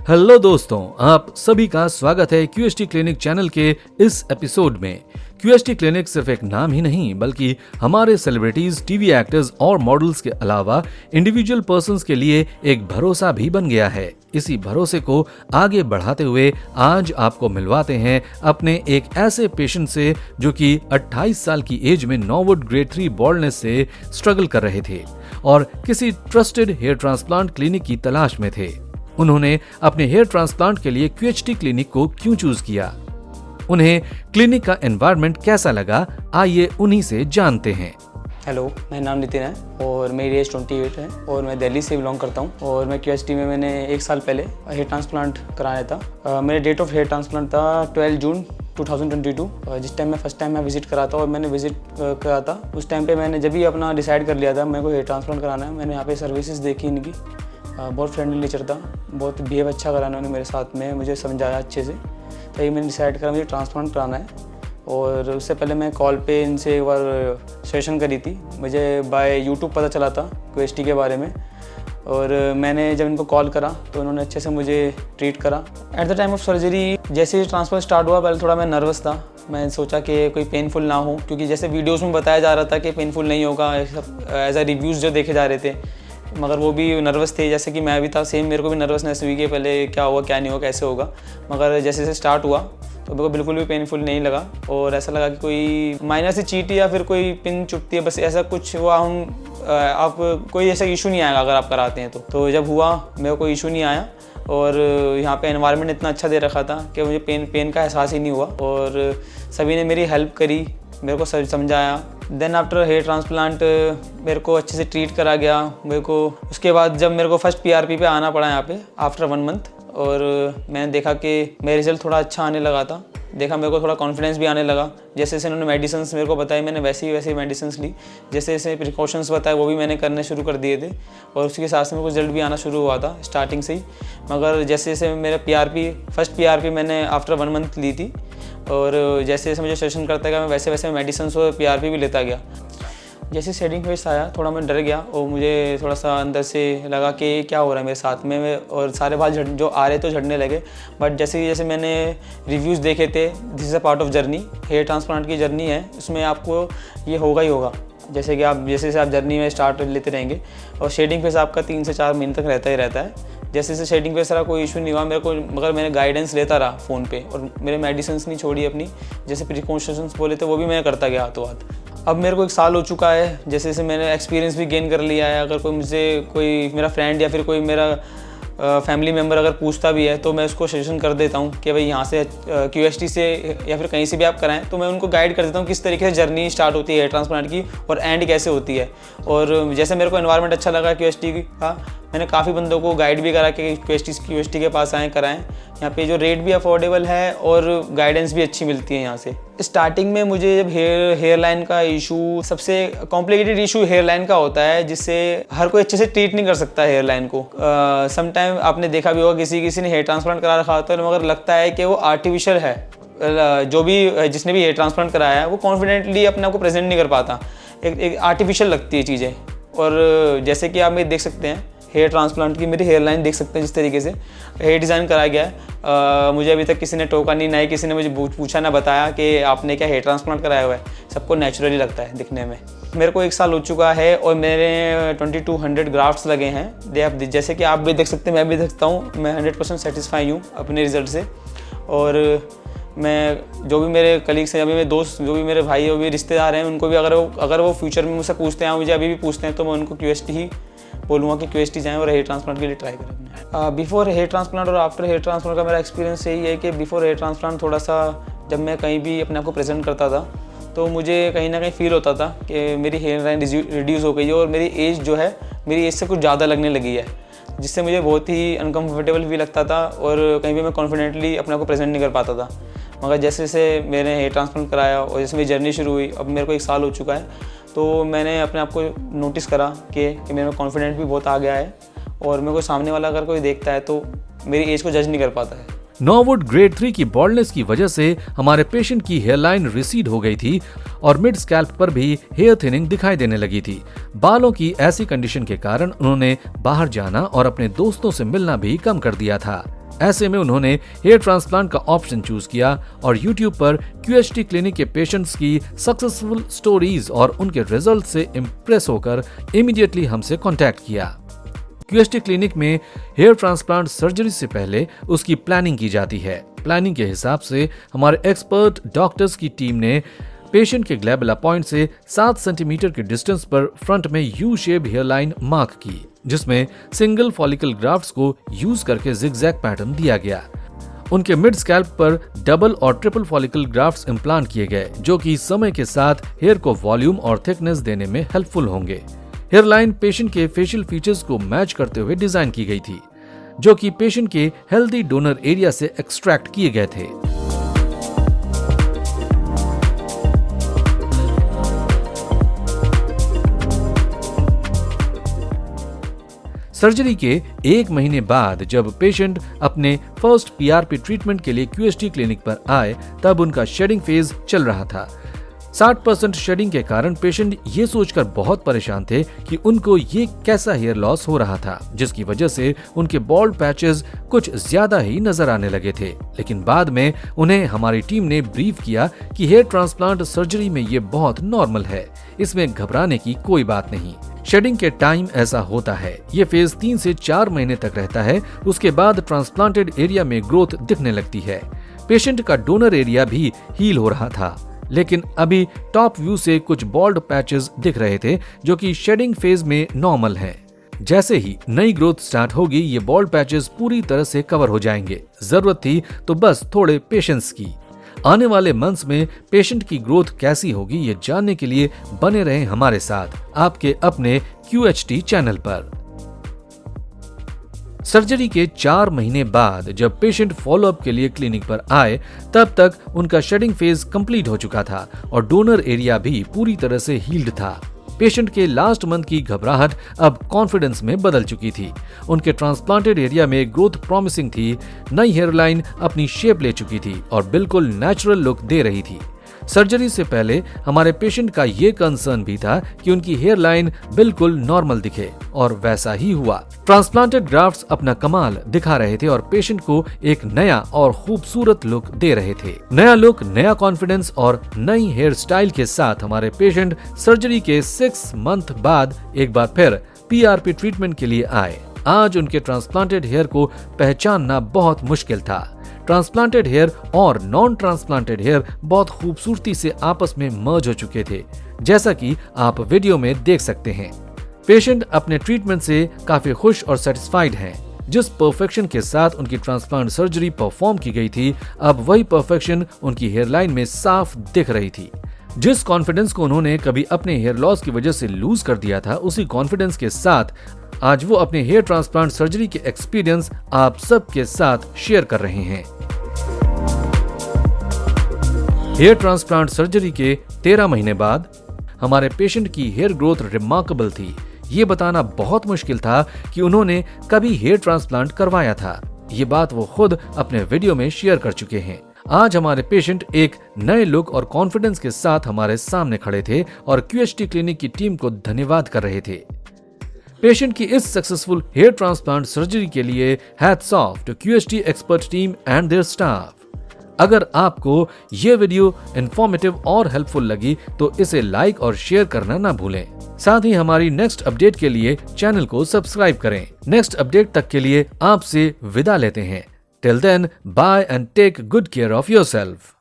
Hello दोस्तों, आप सभी का स्वागत है क्यूएसटी क्लिनिक चैनल के इस एपिसोड में। क्यूएसटी क्लिनिक सिर्फ एक नाम ही नहीं बल्कि हमारे सेलिब्रिटीज, टीवी एक्टर्स और मॉडल्स के अलावा इंडिविजुअल पर्संस के लिए एक भरोसा भी बन गया है। इसी भरोसे को आगे बढ़ाते हुए आज आपको मिलवाते हैं अपने एक ऐसे पेशेंट से जो कि 28 साल की एज में नॉर्वुड ग्रेड 3 बॉल्डनेस से स्ट्रगल कर रहे थे और किसी ट्रस्टेड हेयर ट्रांसप्लांट क्लिनिक की तलाश में थे। उन्होंने अपने हेयर ट्रांसप्लांट के लिए क्यूएचटी क्लिनिक को क्यों चूज किया, उन्हें क्लिनिक का एनवायरनमेंट कैसा लगा, आइए उन्हीं से जानते हैं। हेलो, मेरा नाम नितिन है और मेरी एज 28 है और मैं दिल्ली से बिलोंग करता हूँ। और मैं क्यूएचटी में मैंने 1 साल पहले हेयर ट्रांसप्लांट कराया था। मेरे डेट ऑफ हेयर ट्रांसप्लांट था 12 जून 2022। जिस टाइम मैं फर्स्ट टाइम मैं विजिट करा था और मैंने विजिट करा था उस टाइम पे मैंने जब भी अपना डिसाइड कर लिया था मेरे को हेयर ट्रांसप्लांट कराना है। मैंने यहाँ पे सर्विसेज देखी इनकी, बहुत फ्रेंडली नेचर था, बहुत बिहेव अच्छा करा उन्होंने मेरे साथ में, मुझे समझाया अच्छे से। तभी मैंने डिसाइड करा मुझे ट्रांसप्लांट कराना है। और उससे पहले मैं कॉल पे इनसे एक बार सेशन करी थी, मुझे बाय यूट्यूब पता चला था क्यूएचटी के बारे में। और मैंने जब इनको कॉल करा तो उन्होंने अच्छे से मुझे ट्रीट करा। At the time of surgery जैसे ही ट्रांसफर स्टार्ट हुआ पहले थोड़ा मैं नर्वस था। मैं सोचा कि कोई पेनफुल ना हो, क्योंकि जैसे वीडियोज़ में बताया जा रहा था कि पेनफुल नहीं होगा, एज अ रिव्यूज़ जो देखे जा रहे थे, मगर वो भी नर्वस थे जैसे कि मैं भी था। सेम मेरे को भी नर्वसनेस हुई कि पहले क्या होगा क्या नहीं होगा कैसे होगा। मगर जैसे जैसे स्टार्ट हुआ तो मेरे को बिल्कुल भी पेनफुल नहीं लगा और ऐसा लगा कि कोई माइनर सी चींटी या फिर कोई पिन चुभती है, बस ऐसा कुछ हुआ। आप कोई ऐसा इशू नहीं आएगा अगर आप कराते हैं तो जब हुआ मेरे को कोई इशू नहीं आया। और यहाँ पे एनवायरनमेंट इतना अच्छा दे रखा था कि मुझे पेन का एहसास ही नहीं हुआ और सभी ने मेरी हेल्प करी, मेरे को समझाया। देन आफ्टर हेयर ट्रांसप्लांट मेरे को अच्छे से ट्रीट करा गया मेरे को। उसके बाद जब मेरे को फर्स्ट पीआरपी पे आना पड़ा यहाँ पे आफ्टर 1 मंथ, और मैंने देखा कि मेरा रिजल्ट थोड़ा अच्छा आने लगा था। देखा मेरे को थोड़ा कॉन्फिडेंस भी आने लगा। जैसे जैसे उन्होंने मेडिसिन्स मेरे को बताई मैंने वैसे ही मेडिसिन्स ली। जैसे जैसे प्रिकॉशंस बताए वो भी मैंने करने शुरू कर दिए थे और उसके साथ में मेरे को रिजल्ट भी आना शुरू हुआ था स्टार्टिंग से ही। मगर जैसे जैसे मेरा फर्स्ट पीआरपी मैंने आफ्टर 1 मंथ ली थी और जैसे जैसे मुझे सेशन करता गया मैं वैसे वैसे मेडिसिन और पीआरपी भी लेता गया। जैसे शेडिंग फेस आया थोड़ा मैं डर गया और मुझे थोड़ा सा अंदर से लगा कि क्या हो रहा है मेरे साथ में, और सारे बाल जो आ रहे तो झड़ने लगे। बट जैसे जैसे मैंने रिव्यूज़ देखे थे, this is a part of journey, hair transplant की जर्नी है, उसमें आपको ये होगा ही होगा। जैसे कि आप जैसे आप जर्नी में स्टार्ट लेते रहेंगे और शेडिंग फेस आपका 3 से 4 महीने तक रहता ही रहता है। जैसे जैसे शेडिंग फेस रहा कोई इशू नहीं हुआ मेरे को, मगर मैंने गाइडेंस लेता रहा फ़ोन पे और मेरे मेडिसिन्स नहीं छोड़ी अपनी। जैसे प्रिकॉशंस बोले थे वो भी मैंने करता गया हाथों हाथ। अब मेरे को 1 साल हो चुका है, जैसे जैसे मैंने एक्सपीरियंस भी गेन कर लिया है। अगर कोई मेरा फ्रेंड या फिर कोई मेरा फैमिली मेम्बर अगर पूछता भी है तो मैं उसको सजेशन कर देता हूँ कि भाई यहाँ से क्यूएचटी से या फिर कहीं से भी आप कराएं, तो मैं उनको गाइड कर देता हूँ किस तरीके से जर्नी स्टार्ट होती है हेयर ट्रांसप्लांट की और एंड कैसे होती है। और जैसे मेरे को एनवायरनमेंट अच्छा लगा क्यूएचटी का, मैंने काफ़ी बंदों को गाइड भी करा कि क्यूएचटी के पास आएँ कराएं। यहाँ पे जो रेट भी अफोर्डेबल है और गाइडेंस भी अच्छी मिलती है यहाँ से। स्टार्टिंग में मुझे जब हेयर लाइन का इशू, सबसे कॉम्प्लिकेटेड इशू हेयर लाइन का होता है जिससे हर कोई अच्छे से ट्रीट नहीं कर सकता हेयर लाइन को। समटाइम आपने देखा भी होगा किसी ने हेयर ट्रांसप्लांट करा रखा होता है मगर लगता है कि वो आर्टिफिशियल है। जो भी जिसने भी हेयर ट्रांसप्लांट कराया है वो कॉन्फिडेंटली अपने आप को प्रेजेंट नहीं कर पाता, एक आर्टिफिशियल लगती है चीज़ें। और जैसे कि आप मेरे देख सकते हैं हेयर ट्रांसप्लांट की मेरी हेयर लाइन देख सकते हैं जिस तरीके से हेयर डिज़ाइन कराया गया है। मुझे अभी तक किसी ने टोका नहीं, ना ही किसी ने मुझे पूछा ना बताया कि आपने क्या हेयर ट्रांसप्लांट कराया हुआ है। सबको नेचुरली लगता है दिखने में। मेरे को 1 साल हो चुका है और मेरे 2200 ग्राफ्ट्स लगे हैं। जैसे कि आप भी देख सकते हैं, मैं भी देखता हूँ, मैं 100% सेटिस्फाई हूँ अपने रिजल्ट से। और मैं जो भी मेरे कलीग्स हैं, अभी मेरे दोस्त, जो भी मेरे भाई है, वो भी रिश्तेदार हैं, उनको भी अगर वो फ्यूचर में मुझसे पूछते हैं, मुझे अभी भी पूछते हैं, तो मैं उनको क्यूएचटी ही बोलूँगा कि क्यूएचटी जाएँ और हेयर ट्रांसप्लांट के लिए ट्राई करें। बिफोर हेयर ट्रांसप्लांट और आफ्टर हेयर ट्रांसप्लांट का मेरा एक्सपीरियंस यही है कि बिफोर हेयर ट्रांसप्लांट थोड़ा सा जब मैं कहीं भी अपने आप को प्रेजेंट करता था तो मुझे कहीं ना कहीं फील होता था कि मेरी हेयर लाइन रिड्यूस हो गई है और मेरी एज जो है मेरी एज से कुछ ज़्यादा लगने लगी है, जिससे मुझे बहुत ही अनकम्फर्टेबल भी लगता था और कहीं भी मैं कॉन्फिडेंटली अपने आप को प्रेजेंट नहीं कर पाता था। मगर जैसे जैसे मैंने हेयर ट्रांसप्लांट कराया और जैसे मेरी जर्नी शुरू हुई, अब मेरे को 1 साल हो चुका है, तो मैंने अपने आप को नोटिस करा कि मेरे में कॉन्फिडेंट भी बहुत आ गया है और मेरे को सामने वाला अगर कोई देखता है तो मेरी एज को जज नहीं कर पाता है। नॉर्वुड ग्रेड 3 की बॉल्डनेस की वजह से हमारे पेशेंट की हेयरलाइन रिसीड हो गई थी और मिड स्कैल्प पर भी हेयर थिनिंग दिखाई देने लगी थी। बालों की ऐसी कंडीशन के कारण उन्होंने बाहर जाना और अपने दोस्तों से मिलना भी कम कर दिया था। ऐसे में उन्होंने हेयर ट्रांसप्लांट का ऑप्शन चूज किया और YouTube पर QHT क्लिनिक के पेशेंट्स की सक्सेसफुल स्टोरीज और उनके रिजल्ट से इम्प्रेस होकर इमीडिएटली हमसे कांटेक्ट किया। QHT क्लिनिक में हेयर ट्रांसप्लांट सर्जरी से पहले उसकी प्लानिंग की जाती है। प्लानिंग के हिसाब से हमारे एक्सपर्ट डॉक्टर्स की टीम ने पेशेंट के ग्लैबुला पॉइंट से 7 सेंटीमीटर के डिस्टेंस पर फ्रंट में U shape hairline mark की, जिसमें सिंगल फॉलिकल ग्राफ्ट्स को यूज करके जिगजैग पैटर्न दिया गया। उनके मिड स्कैल्प पर डबल और ट्रिपल फॉलिकल ग्राफ्ट्स इम्प्लांट किए गए, जो कि समय के साथ हेयर को वॉल्यूम और थिकनेस देने में हेल्पफुल होंगे। हेयर लाइन पेशेंट के फेशियल फीचर्स को मैच करते हुए डिजाइन की गई थी, जो कि पेशेंट के हेल्दी डोनर एरिया से एक्सट्रैक्ट किए गए थे। सर्जरी के 1 महीने बाद जब पेशेंट अपने फर्स्ट PRP ट्रीटमेंट के लिए QHT क्लिनिक पर आए, तब उनका शेडिंग फेज चल रहा था। 60% शेडिंग के कारण पेशेंट ये सोचकर बहुत परेशान थे कि उनको ये कैसा हेयर लॉस हो रहा था, जिसकी वजह से उनके बॉल्ड पैचेस कुछ ज्यादा ही नजर आने लगे थे। लेकिन बाद में उन्हें हमारी टीम ने ब्रीफ किया कि हेयर ट्रांसप्लांट सर्जरी में ये बहुत नॉर्मल है, इसमें घबराने की कोई बात नहीं। शेडिंग के टाइम ऐसा होता है, ये फेज 3 से 4 महीने तक रहता है। उसके बाद ट्रांसप्लांटेड एरिया में ग्रोथ दिखने लगती है। पेशेंट का डोनर एरिया भी हील हो रहा था, लेकिन अभी टॉप व्यू से कुछ बॉल्ड पैचेस दिख रहे थे, जो कि शेडिंग फेज में नॉर्मल हैं। जैसे ही नई ग्रोथ स्टार्ट होगी, ये बॉल्ड पैचेस पूरी तरह से कवर हो जाएंगे। जरूरत थी तो बस थोड़े पेशेंस की। आने वाले मंथ्स में पेशेंट की ग्रोथ कैसी होगी, ये जानने के लिए बने रहें हमारे साथ आपके अपने QHT चैनल पर। सर्जरी के 4 महीने बाद जब पेशेंट फॉलोअप के लिए क्लिनिक पर आए, तब तक उनका शेडिंग फेज कंप्लीट हो चुका था और डोनर एरिया भी पूरी तरह से हील्ड था। पेशेंट के लास्ट मंथ की घबराहट अब कॉन्फिडेंस में बदल चुकी थी। उनके ट्रांसप्लांटेड एरिया में ग्रोथ प्रॉमिसिंग थी, नई हेयरलाइन अपनी शेप ले चुकी थी और बिल्कुल नेचुरल लुक दे रही थी। सर्जरी से पहले हमारे पेशेंट का ये कंसर्न भी था कि उनकी हेयर लाइन बिल्कुल नॉर्मल दिखे, और वैसा ही हुआ। ट्रांसप्लांटेड ग्राफ्ट्स अपना कमाल दिखा रहे थे और पेशेंट को एक नया और खूबसूरत लुक दे रहे थे। नया लुक, नया कॉन्फिडेंस और नई हेयर स्टाइल के साथ हमारे पेशेंट सर्जरी के 6 मंथ बाद एक बार फिर PRP ट्रीटमेंट के लिए आए। आज उनके ट्रांसप्लांटेड हेयर को पहचानना बहुत मुश्किल था। ट्रांसप्लांटेड हेयर और नॉन ट्रांसप्लांटेड हेयर बहुत खूबसूरती से आपस में मर्ज हो चुके थे, जैसा कि आप वीडियो में देख सकते हैं। पेशेंट अपने ट्रीटमेंट से काफी खुश और सेटिस्फाइड हैं। जिस परफेक्शन के साथ उनकी ट्रांसप्लांट सर्जरी परफॉर्म की गई थी, अब वही परफेक्शन उनकी हेयरलाइन में साफ दिख रही थी। जिस कॉन्फिडेंस को उन्होंने कभी अपने हेयर लॉस की वजह से लूज कर दिया था, उसी कॉन्फिडेंस के साथ आज वो अपने हेयर ट्रांसप्लांट सर्जरी के एक्सपीरियंस आप सबके साथ शेयर कर रहे हैं। हेयर ट्रांसप्लांट सर्जरी के 13 महीने बाद हमारे पेशेंट की हेयर ग्रोथ रिमार्केबल थी। ये बताना बहुत मुश्किल था कि उन्होंने कभी हेयर ट्रांसप्लांट करवाया था। ये बात वो खुद अपने वीडियो में शेयर कर चुके हैं। आज हमारे पेशेंट एक नए लुक और कॉन्फिडेंस के साथ हमारे सामने खड़े थे और QHT क्लिनिक की टीम को धन्यवाद कर रहे थे। पेशेंट की इस सक्सेसफुल हेयर ट्रांसप्लांट सर्जरी के लिए hats off to QHT expert team and their staff. अगर आपको ये वीडियो इंफॉर्मेटिव और हेल्पफुल लगी तो इसे लाइक और शेयर करना ना भूलें। साथ ही हमारी नेक्स्ट अपडेट के लिए चैनल को सब्सक्राइब करें। नेक्स्ट अपडेट तक के लिए आपसे विदा लेते हैं। Till then, bye and take good care of yourself.